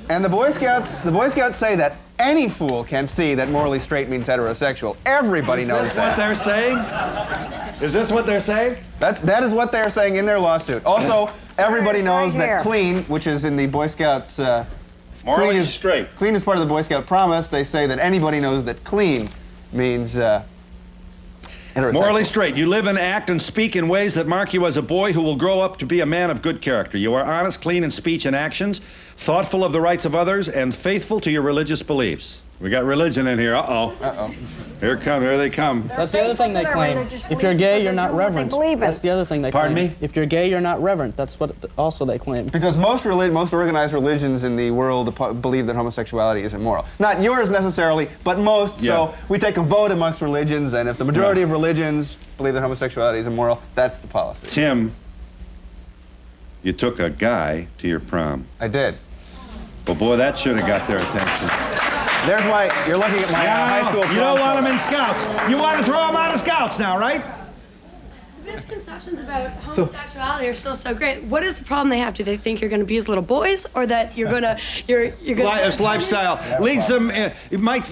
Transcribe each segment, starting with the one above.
And the Boy Scouts say that any fool can see that morally straight means heterosexual. Everybody knows that. Is this what they're saying? Is this what they're saying? That is what they're saying in their lawsuit. Also, everybody knows that clean, which is in the Boy Scouts... morally straight. Clean is part of the Boy Scout promise. They say that anybody knows that clean means heterosexual. Morally straight. You live and act and speak in ways that mark you as a boy who will grow up to be a man of good character. You are honest, clean in speech and actions, thoughtful of the rights of others, and faithful to your religious beliefs. We got religion in here. Uh-oh. Uh-oh. Here they come. That's the other thing they claim. If you're gay, you're not reverent. That's the other thing they claim. Pardon me? If you're gay, you're not reverent. That's what also they claim. Because most organized religions in the world believe that homosexuality is immoral. Not yours necessarily, but most. Yeah. So we take a vote amongst religions, and if the majority of religions believe that homosexuality is immoral, that's the policy. Tim, you took a guy to your prom. I did. Well, boy, that should have got their attention. There's you're looking at my high school prom. You don't want them in Scouts. You want to throw them out of Scouts now, right? The misconceptions about homosexuality are still so great. What is the problem they have? Do they think you're going to abuse little boys, or that you're going to This lifestyle leads them. It might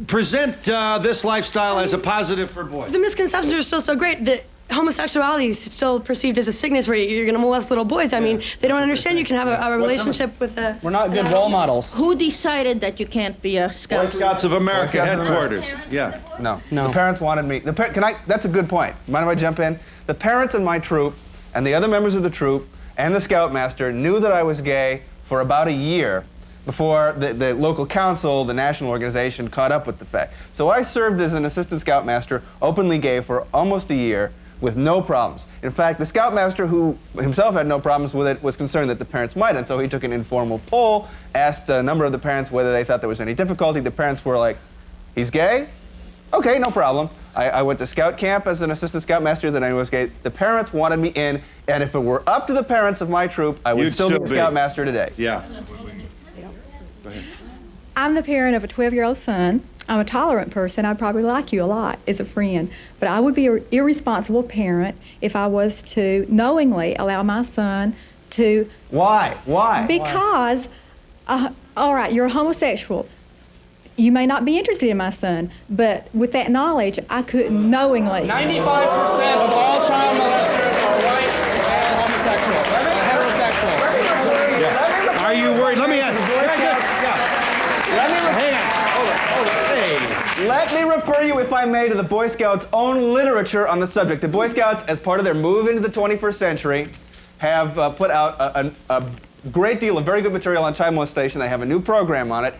present this lifestyle as a positive for boys. The misconceptions are still so great that homosexuality is still perceived as a sickness where you're going to molest little boys. I mean, they don't understand you can have a relationship with a... We're not good role models. Who decided that you can't be a Scout? Boy Scouts of America headquarters. Yeah. No. The parents wanted me. That's a good point. Mind if I jump in? The parents in my troop and the other members of the troop and the Scoutmaster knew that I was gay for about a year before the local council, the national organization, caught up with the fact. So I served as an assistant Scoutmaster, openly gay, for almost a year, with no problems. In fact, the Scoutmaster, who himself had no problems with it, was concerned that the parents might, and so he took an informal poll, asked a number of the parents whether they thought there was any difficulty. The parents were like, he's gay? Okay, no problem. I went to scout camp as an assistant Scoutmaster, then I was gay. The parents wanted me in, and if it were up to the parents of my troop, I would still be a Scoutmaster today. Yeah. I'm the parent of a 12-year-old son. I'm a tolerant person. I'd probably like you a lot as a friend. But I would be an irresponsible parent if I was to knowingly allow my son to... Why? Why? Because, all right, you're a homosexual. You may not be interested in my son, but with that knowledge, I couldn't knowingly... 95% of all child molesters are white and homosexual. Heterosexual. Yeah. Are you worried? Let me ask. Let me refer you, if I may, to the Boy Scouts' own literature on the subject. The Boy Scouts, as part of their move into the 21st century, have put out a great deal of very good material on child molestation. They have a new program on it.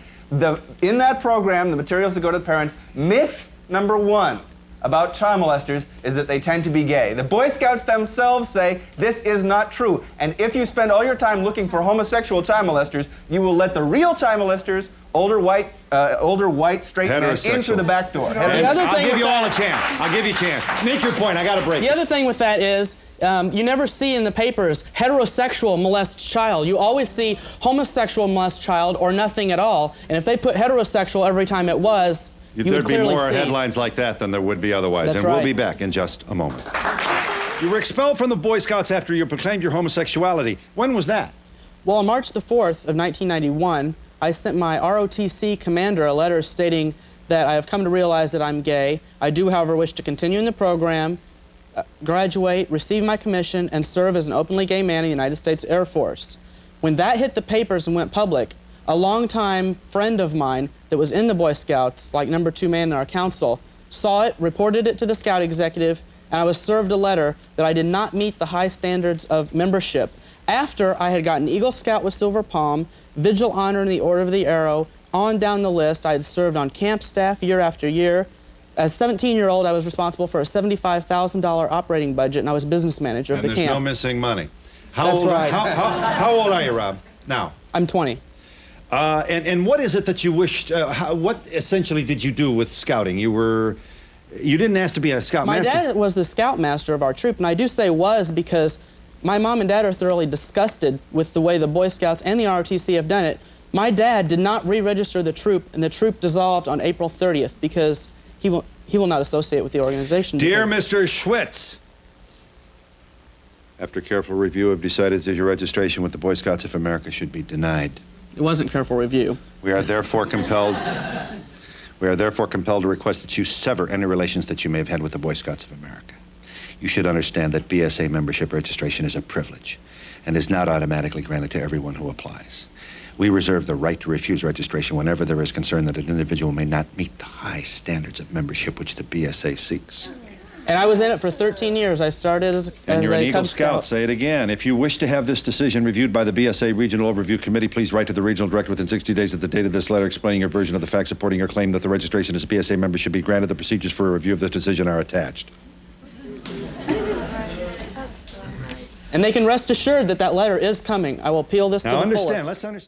In that program, the materials that go to the parents, myth number 1 about child molesters is that they tend to be gay. The Boy Scouts themselves say this is not true. And if you spend all your time looking for homosexual child molesters, you will let the real child molesters, older white straight men, in through the back door. I'll give you all a chance. I'll give you a chance. Make your point. I got to break. The other thing with that is you never see in the papers heterosexual molest child. You always see homosexual molest child or nothing at all. And if they put heterosexual every time it was, there'd be more headlines like that than there would be otherwise. That's and we'll be back in just a moment. You were expelled from the Boy Scouts after you proclaimed your homosexuality. When was that? Well, on March the 4th of 1991, I sent my ROTC commander a letter stating that I have come to realize that I'm gay. I do, however, wish to continue in the program, graduate, receive my commission, and serve as an openly gay man in the United States Air Force. When that hit the papers and went public, a longtime friend of mine that was in the Boy Scouts, like number 2 man in our council, saw it, reported it to the Scout executive, and I was served a letter that I did not meet the high standards of membership. After I had gotten Eagle Scout with Silver Palm, Vigil Honor in the Order of the Arrow, on down the list, I had served on camp staff year after year. As a 17-year-old, I was responsible for a $75,000 operating budget, and I was business manager of the camp. And there's no missing money. That's right. How old are you, Rob, now? I'm 20. And what is it that you wished, what essentially did you do with scouting? You didn't ask to be a Scoutmaster. My dad was the Scoutmaster of our troop, and I do say was because my mom and dad are thoroughly disgusted with the way the Boy Scouts and the ROTC have done it. My dad did not re-register the troop, and the troop dissolved on April 30th because he will not associate with the organization. Dear Mr. Schwitz, after careful review, I've decided that your registration with the Boy Scouts of America should be denied. It wasn't careful review. We are therefore compelled to request that you sever any relations that you may have had with the Boy Scouts of America. You should understand that BSA membership registration is a privilege and is not automatically granted to everyone who applies. We reserve the right to refuse registration whenever there is concern that an individual may not meet the high standards of membership which the BSA seeks. And I was in it for 13 years. I started as And you're an a Eagle Cub Scout. Say it again. If you wish to have this decision reviewed by the BSA Regional Overview Committee, please write to the Regional Director within 60 days of the date of this letter explaining your version of the facts supporting your claim that the registration as a BSA member should be granted. The procedures for a review of this decision are attached. And they can rest assured that that letter is coming. I will appeal this to the Now fullest. let's understand.